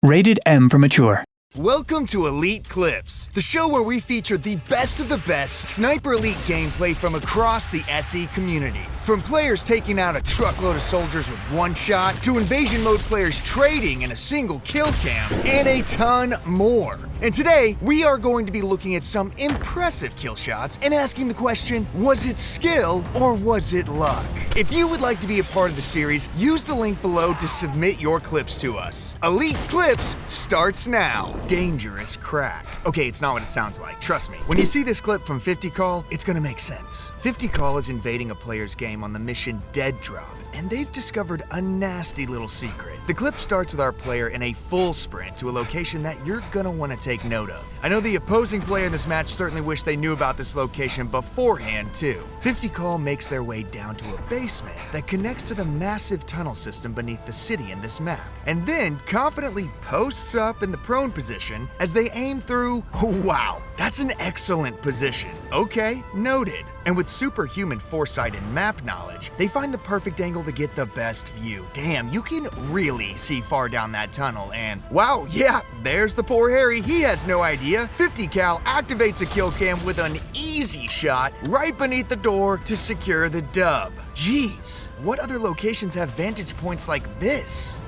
Rated M for mature. Welcome to Elite Clips, the show where we feature the best of the best Sniper Elite gameplay from across the SE community. From players taking out a truckload of soldiers with one shot, to invasion mode players trading in a single kill cam, and a ton more. And today, we are going to be looking at some impressive kill shots and asking the question, was it skill or was it luck? If you would like to be a part of the series, use the link below to submit your clips to us. Elite Clips starts now. Dangerous crack. Okay, it's not what it sounds like, trust me. When you see this clip from 50 Call, it's gonna make sense. 50 Call is invading a player's game on the mission Dead Drop, and they've discovered a nasty little secret. The clip starts with our player in a full sprint to a location that you're gonna wanna take note of. I know the opposing player in this match certainly wished they knew about this location beforehand too. 50 Call makes their way down to a basement that connects to the massive tunnel system beneath the city in this map, and then confidently posts up in the prone position as they aim through. Wow, that's an excellent position. Okay, noted. And with superhuman foresight and map knowledge, they find the perfect angle to get the best view. Damn, you can really see far down that tunnel, and wow, yeah, there's the poor Harry. He has no idea. 50 Cal activates a kill cam with an easy shot right beneath the door to secure the dub. Jeez, what other locations have vantage points like this?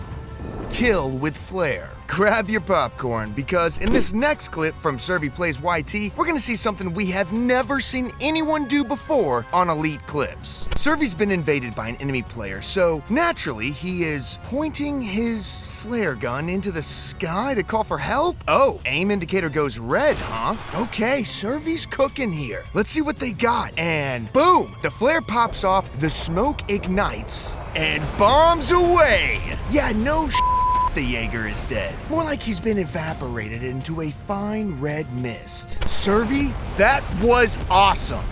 Kill with flair. Grab your popcorn, because in this next clip from Servi Plays YT, we're gonna see something we have never seen anyone do before on Elite Clips. Servi's been invaded by an enemy player, so naturally he is pointing his flare gun into the sky to call for help? Oh, aim indicator goes red, huh? Okay, Servi's cooking here. Let's see what they got, and boom! The flare pops off, the smoke ignites, and bombs away! Yeah, no the Jaeger is dead. More like he's been evaporated into a fine red mist. Servi, that was awesome.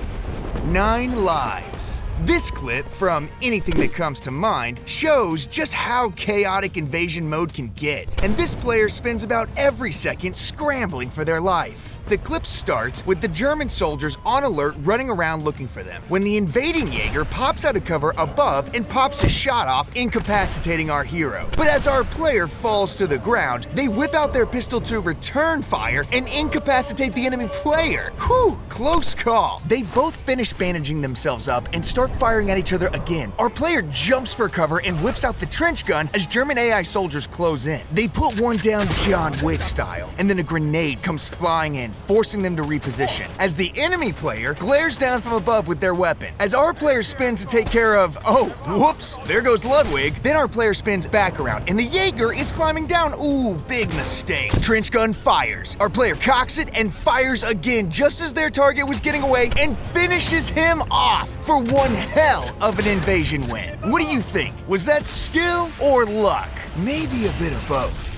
9 lives. This clip, from anything that comes to mind, shows just how chaotic invasion mode can get, and this player spends about every second scrambling for their life. The clip starts with the German soldiers on alert running around looking for them, when the invading Jaeger pops out of cover above and pops his shot off, incapacitating our hero. But as our player falls to the ground, they whip out their pistol to return fire and incapacitate the enemy player. Whew, close call. They both finish bandaging themselves up and start firing at each other again. Our player jumps for cover and whips out the trench gun as German AI soldiers close in. They put one down John Wick style, and then a grenade comes flying in, forcing them to reposition, as the enemy player glares down from above with their weapon. As our player spins to take care of, oh, whoops, there goes Ludwig, then our player spins back around, and the Jaeger is climbing down. Ooh, big mistake. Trench gun fires. Our player cocks it and fires again just as their target was getting away, and finishes him off for one hell of an invasion win. What do you think? Was that skill or luck? Maybe a bit of both.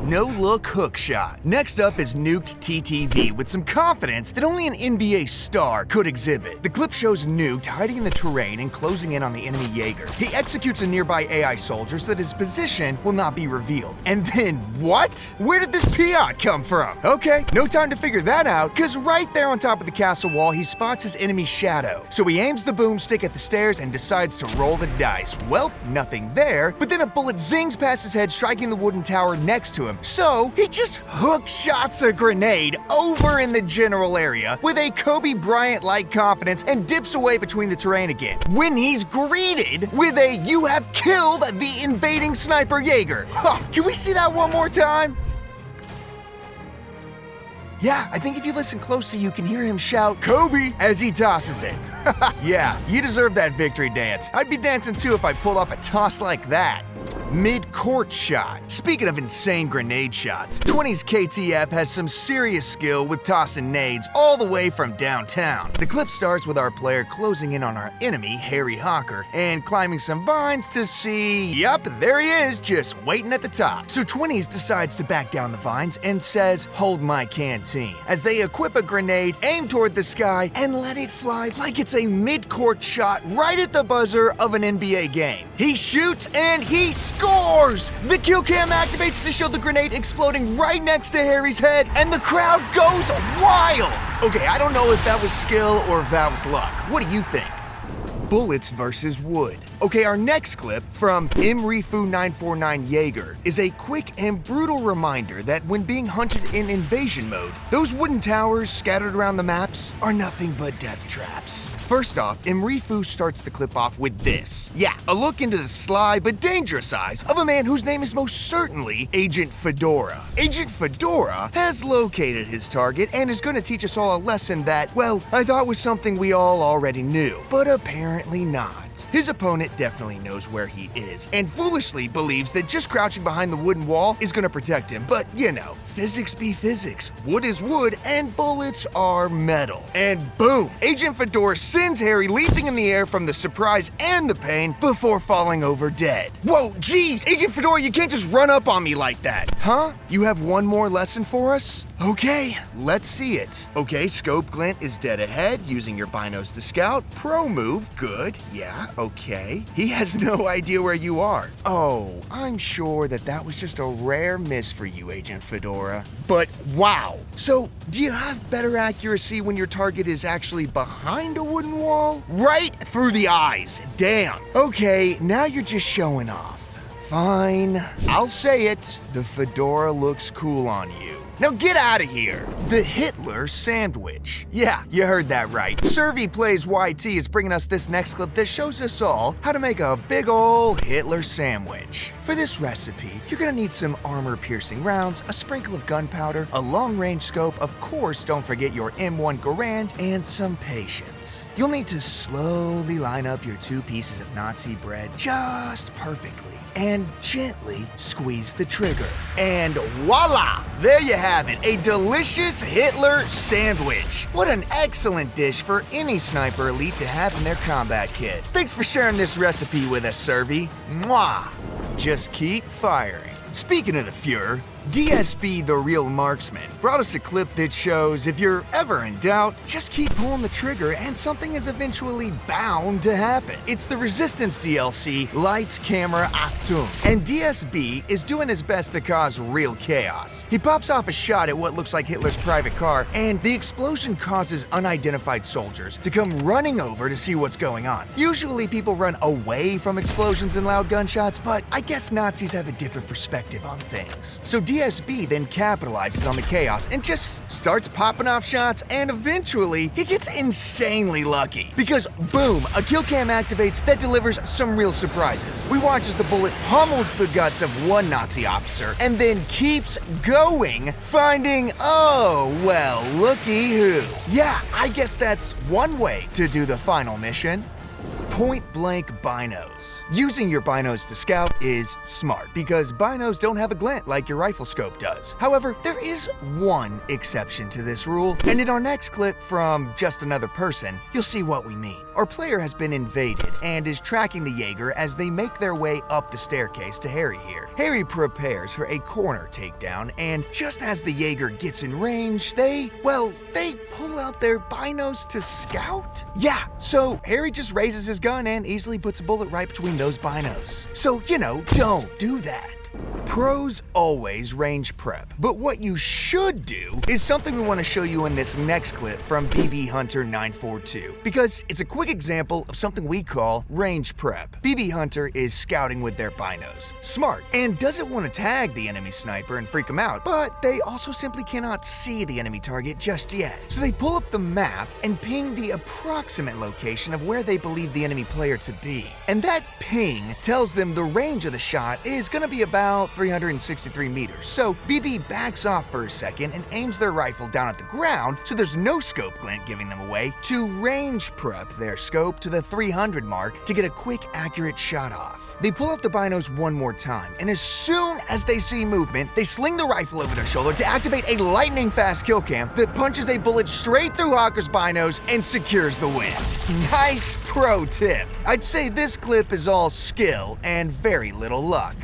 No-look hook shot. Next up is Nuked TTV with some confidence that only an NBA star could exhibit. The clip shows Nuked hiding in the terrain and closing in on the enemy Jaeger. He executes a nearby AI soldier so that his position will not be revealed. And then what? Where did this Piat come from? Okay, no time to figure that out, because right there on top of the castle wall, he spots his enemy's shadow. So he aims the boomstick at the stairs and decides to roll the dice. Well, nothing there, but then a bullet zings past his head, striking the wooden tower next to him. So he just hook shots a grenade over in the general area with a Kobe Bryant-like confidence and dips away between the terrain again, when he's greeted with a "you have killed the invading sniper Jaeger." Huh, can we see that one more time? Yeah, I think if you listen closely, you can hear him shout, "Kobe," as he tosses it. Yeah, you deserve that victory dance. I'd be dancing too if I pulled off a toss like that. Mid-court shot. Speaking of insane grenade shots, 20's KTF has some serious skill with tossing nades all the way from downtown. The clip starts with our player closing in on our enemy, Harry Hawker, and climbing some vines to see, yup, there he is, just waiting at the top. So 20's decides to back down the vines and says, "Hold my canteen," as they equip a grenade, aim toward the sky, and let it fly like it's a mid-court shot right at the buzzer of an NBA game. He shoots and he scores! The kill cam activates to show the grenade exploding right next to Harry's head, and the crowd goes wild! Okay, I don't know if that was skill or if that was luck. What do you think? Bullets versus wood. Okay, our next clip from Imrifu949 Jaeger is a quick and brutal reminder that when being hunted in invasion mode, those wooden towers scattered around the maps are nothing but death traps. First off, Imrifu starts the clip off with this. Yeah, a look into the sly but dangerous eyes of a man whose name is most certainly Agent Fedora. Agent Fedora has located his target and is going to teach us all a lesson that, well, I thought was something we all already knew, but apparently not. His opponent definitely knows where he is and foolishly believes that just crouching behind the wooden wall is going to protect him. But, you know, physics be physics. Wood is wood and bullets are metal. And boom! Agent Fedora sends Harry leaping in the air from the surprise and the pain before falling over dead. Whoa, geez! Agent Fedora, you can't just run up on me like that. Huh? You have one more lesson for us? Okay, let's see it. Okay, Scope Glint is dead ahead, using your binos to scout. Pro move, good, yeah, okay. He has no idea where you are. Oh, I'm sure that was just a rare miss for you, Agent Fedora. But wow! So, do you have better accuracy when your target is actually behind a wooden wall? Right through the eyes, damn. Okay, now you're just showing off. Fine, I'll say it. The fedora looks cool on you. Now get out of here! The Hitler Sandwich. Yeah, you heard that right. Servy Plays YT is bringing us this next clip that shows us all how to make a big ol' Hitler sandwich. For this recipe, you're gonna need some armor-piercing rounds, a sprinkle of gunpowder, a long-range scope, of course don't forget your M1 Garand, and some patience. You'll need to slowly line up your two pieces of Nazi bread just perfectly, and gently squeeze the trigger. And voila! There you have it, a delicious Hitler sandwich. What an excellent dish for any Sniper Elite to have in their combat kit. Thanks for sharing this recipe with us, Servy. Mwah! Just keep firing. Speaking of the Fuhrer, DSB The Real Marksman brought us a clip that shows if you're ever in doubt, just keep pulling the trigger and something is eventually bound to happen. It's the Resistance DLC, Lights, Camera, Achtung, and DSB is doing his best to cause real chaos. He pops off a shot at what looks like Hitler's private car, and the explosion causes unidentified soldiers to come running over to see what's going on. Usually people run away from explosions and loud gunshots, but I guess Nazis have a different perspective on things. So DSB then capitalizes on the chaos and just starts popping off shots, and eventually he gets insanely lucky because boom, a kill cam activates that delivers some real surprises. We watch as the bullet pummels the guts of one Nazi officer and then keeps going, finding, oh, well, looky who. Yeah, I guess that's one way to do the final mission. Point-blank binos. Using your binos to scout is smart because binos don't have a glint like your rifle scope does. However, there is one exception to this rule, and in our next clip from Just Another Person, you'll see what we mean. Our player has been invaded and is tracking the Jaeger as they make their way up the staircase to Harry here. Harry prepares for a corner takedown, and just as the Jaeger gets in range, they pull out their binos to scout? Yeah, so Harry just raises his gun and easily puts a bullet right between those binos. So, you know, don't do that. Pros always range prep, but what you should do is something we want to show you in this next clip from BB Hunter 942, because it's a quick example of something we call range prep. BB Hunter is scouting with their binos. Smart, and doesn't want to tag the enemy sniper and freak him out, but they also simply cannot see the enemy target just yet. So they pull up the map and ping the approximate location of where they believe the enemy player to be. And that ping tells them the range of the shot is going to be about 363 meters. So BB backs off for a second and aims their rifle down at the ground so there's no scope glint giving them away to range prep their scope to the 300 mark to get a quick, accurate shot off. They pull up the binos one more time, and as soon as they see movement, they sling the rifle over their shoulder to activate a lightning-fast kill cam that punches a bullet straight through Hawker's binos and secures the win. Nice pro tip. I'd say this clip is all skill and very little luck.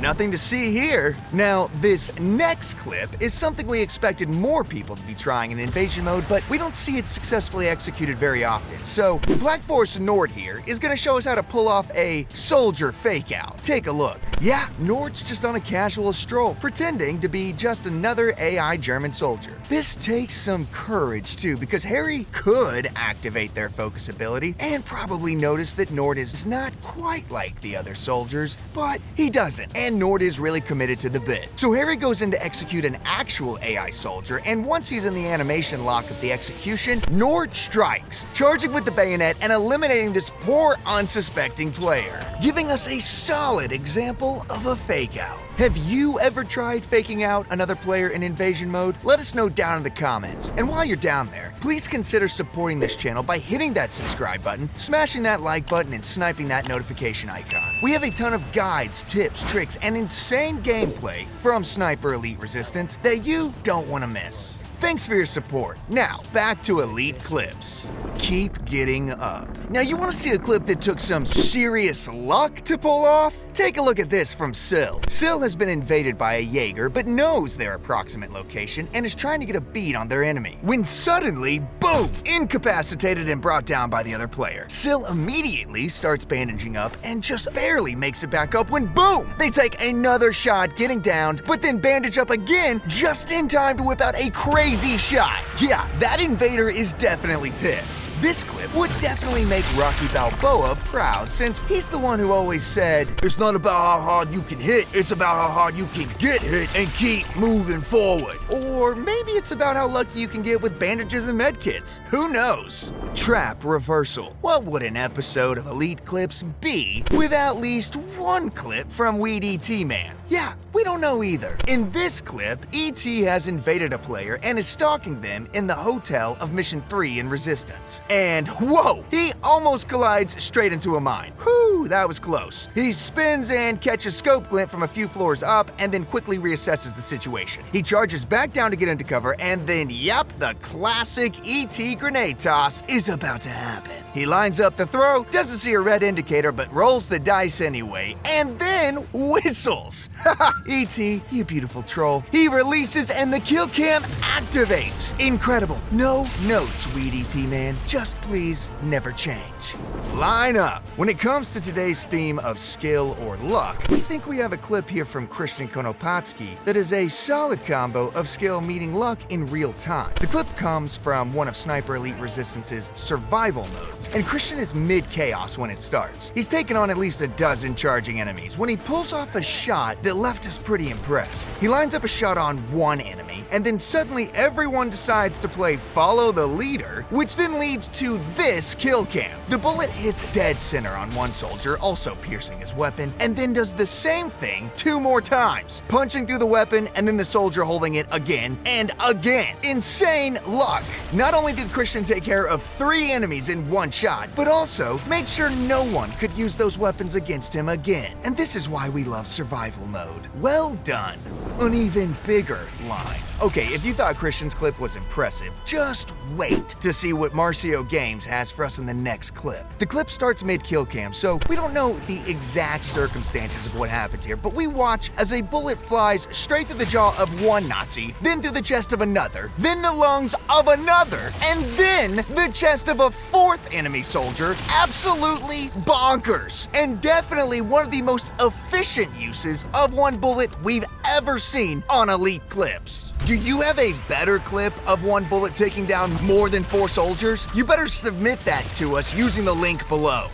nothing to see here. Now, this next clip is something we expected more people to be trying in invasion mode, but we don't see it successfully executed very often. So, Black Force Nord here is gonna show us how to pull off a soldier fake out. Take a look. Yeah, Nord's just on a casual stroll, pretending to be just another AI German soldier. This takes some courage too, because Harry could activate their focus ability and probably notice that Nord is not quite like the other soldiers, but he doesn't, and Nord is really committed to the bit. So Harry goes in to execute an actual AI soldier, and once he's in the animation lock of the execution, Nord strikes, charging with the bayonet and eliminating this poor unsuspecting player, giving us a solid example of a fake out. Have you ever tried faking out another player in invasion mode? Let us know down in the comments. And while you're down there, please consider supporting this channel by hitting that subscribe button, smashing that like button, and sniping that notification icon. We have a ton of guides, tips, tricks, and insane gameplay from Sniper Elite Resistance that you don't want to miss. Thanks for your support. Now, back to Elite Clips. Keep getting up. Now, you want to see a clip that took some serious luck to pull off? Take a look at this from Sil. Sil has been invaded by a Jaeger, but knows their approximate location and is trying to get a bead on their enemy. When suddenly, boom! Incapacitated and brought down by the other player. Sil immediately starts bandaging up and just barely makes it back up when boom! They take another shot getting downed, but then bandage up again just in time to whip out a crazy shot. Yeah, that invader is definitely pissed. This clip would definitely make Rocky Balboa proud, since he's the one who always said, "It's not about how hard you can hit, it's about how hard you can get hit and keep moving forward." Or maybe it's about how lucky you can get with bandages and medkits. Who knows? Trap reversal. What would an episode of Elite Clips be without at least one clip from Weed ET Man? Yeah, we don't know either. In this clip, ET has invaded a player and is stalking them in the hotel of Mission 3 in Resistance. And whoa, he almost collides straight into a mine. Whew, that was close. He spins and catches scope glint from a few floors up and then quickly reassesses the situation. He charges back down to get into cover, and then yep, the classic ET grenade toss is about to happen. He lines up the throw, doesn't see a red indicator, but rolls the dice anyway, and then whistles. Haha, E.T., you beautiful troll. He releases and the kill cam activates. Incredible. No notes, Weed E.T. Man. Just please never change. Line up. When it comes to today's theme of skill or luck, we think we have a clip here from Christian Konopatsky that is a solid combo of skill meeting luck in real time. The clip comes from one of Sniper Elite Resistance's survival modes, and Christian is mid-chaos when it starts. He's taken on at least a dozen charging enemies when he pulls off a shot that left us pretty impressed. He lines up a shot on one enemy, and then suddenly everyone decides to play follow the leader, which then leads to this kill cam. The bullet hits dead center on one soldier, also piercing his weapon, and then does the same thing 2 more times, punching through the weapon and then the soldier holding it again and again. Insane luck. Not only did Christian take care of 3 enemies in one shot, but also made sure no one could use those weapons against him again. And this is why we love survival mode. Well done. An even bigger line. Okay, if you thought Christian's clip was impressive, just wait to see what Marcio Games has for us in the next clip. The clip starts mid-kill cam, so we don't know the exact circumstances of what happened here, but we watch as a bullet flies straight through the jaw of one Nazi, then through the chest of another, then the lungs of another, and then the chest of a 4th enemy soldier. Absolutely bonkers, and definitely one of the most efficient uses of one bullet we've ever seen on Elite Clips. Do you have a better clip of one bullet taking down more than 4 soldiers? You better submit that to us using the link below.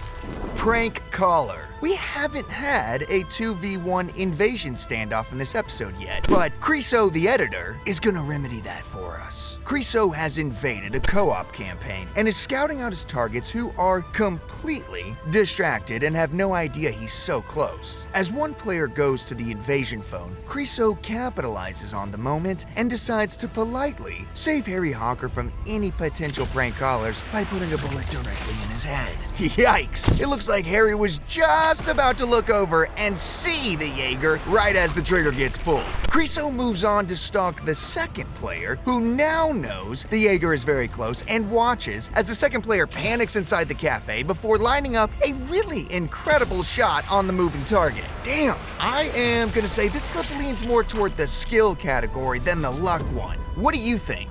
Prank caller. We haven't had a 2v1 invasion standoff in this episode yet, but Creso the editor is gonna remedy that for us. Creso has invaded a co-op campaign and is scouting out his targets who are completely distracted and have no idea he's so close. As one player goes to the invasion phone, Creso capitalizes on the moment and decides to politely save Harry Hawker from any potential prank callers by putting a bullet directly in his head. Yikes! It looks like Harry was just just about to look over and see the Jaeger right as the trigger gets pulled. Criso moves on to stalk the second player, who now knows the Jaeger is very close and watches as the second player panics inside the cafe before lining up a really incredible shot on the moving target. Damn, I am gonna say this clip leans more toward the skill category than the luck one. What do you think?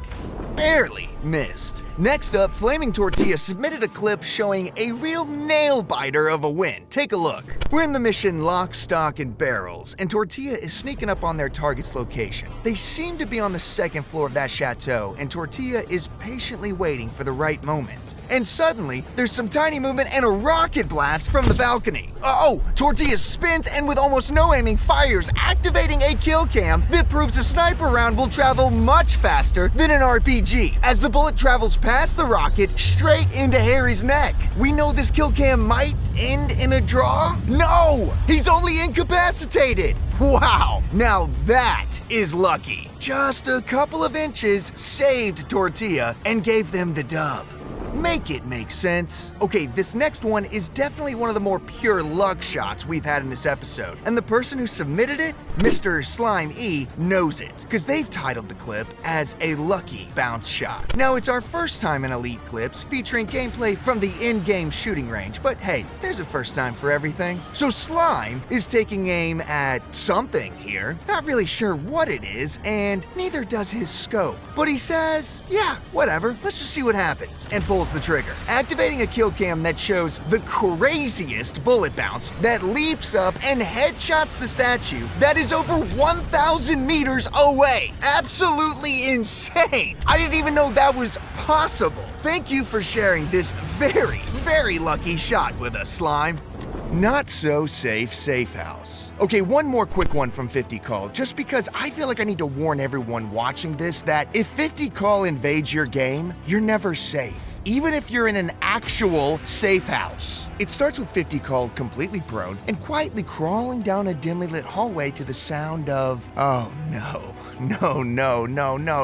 Barely missed. Next up, Flaming Tortilla submitted a clip showing a real nail-biter of a win. Take a look. We're in the mission Lock, Stock, and Barrels, and Tortilla is sneaking up on their target's location. They seem to be on the second floor of that chateau, and Tortilla is patiently waiting for the right moment. And suddenly, there's some tiny movement and a rocket blast from the balcony. Tortilla spins and with almost no aiming fires, activating a kill cam that proves a sniper round will travel much faster than an RPG, as the bullet travels past the rocket straight into Harry's neck. We know this kill cam might end in a draw? No! He's only incapacitated! Wow! Now that is lucky. Just a couple of inches saved Tortilla and gave them the dub. Make it make sense. Okay, this next one is definitely one of the more pure luck shots we've had in this episode, and the person who submitted it, Mr. Slime E, knows it, because they've titled the clip as a lucky bounce shot. Now, it's our first time in Elite Clips featuring gameplay from the in-game shooting range, but hey, there's a first time for everything. So Slime is taking aim at something here, not really sure what it is, and neither does his scope. But he says, yeah, whatever, let's just see what happens, and pulls the trigger, activating a kill cam that shows the craziest bullet bounce that leaps up and headshots the statue that is over 1,000 meters away. Absolutely insane. I didn't even know that was possible. Thank you for sharing this very, very lucky shot with us, Slime. Not so safe house. Okay, one more quick one from 50 Call, just because I feel like I need to warn everyone watching this that if 50 Call invades your game, you're never safe. Even if you're in an actual safe house. It starts with 50 Call completely prone and quietly crawling down a dimly lit hallway to the sound of, oh no.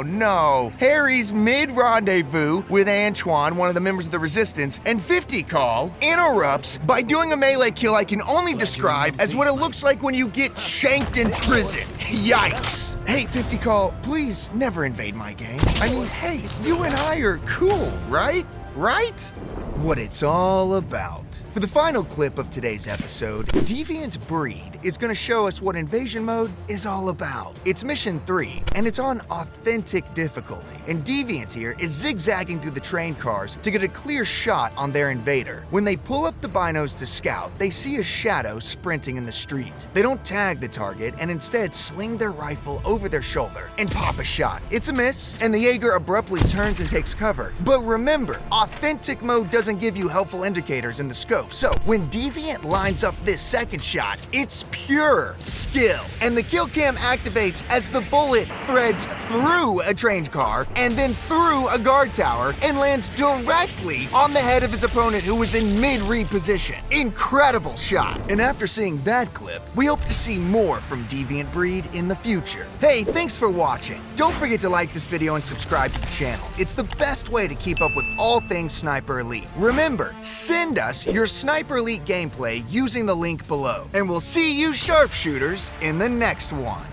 No. Harry's mid-rendezvous with Antoine, one of the members of the Resistance, and 50 Call interrupts by doing a melee kill I can only describe as what it looks like when you get shanked in prison. Yikes. Hey, 50 Call, please never invade my game. I mean, hey, you and I are cool, right? Right? What it's all about. For the final clip of today's episode, Deviant Breed is going to show us what invasion mode is all about. It's mission 3, and it's on authentic difficulty. And Deviant here is zigzagging through the train cars to get a clear shot on their invader. When they pull up the binos to scout, they see a shadow sprinting in the street. They don't tag the target and instead sling their rifle over their shoulder and pop a shot. It's a miss, and the Jaeger abruptly turns and takes cover. But remember, authentic mode doesn't give you helpful indicators in the scope. So when Deviant lines up this second shot, it's pure skill. And the kill cam activates as the bullet threads through a train car and then through a guard tower and lands directly on the head of his opponent who was in mid-read position. Incredible shot. And after seeing that clip, we hope to see more from Deviant Breed in the future. Hey, thanks for watching. Don't forget to like this video and subscribe to the channel. It's the best way to keep up with all things Sniper Elite. Remember, send us your Sniper Elite gameplay using the link below. And we'll see you sharpshooters in the next one.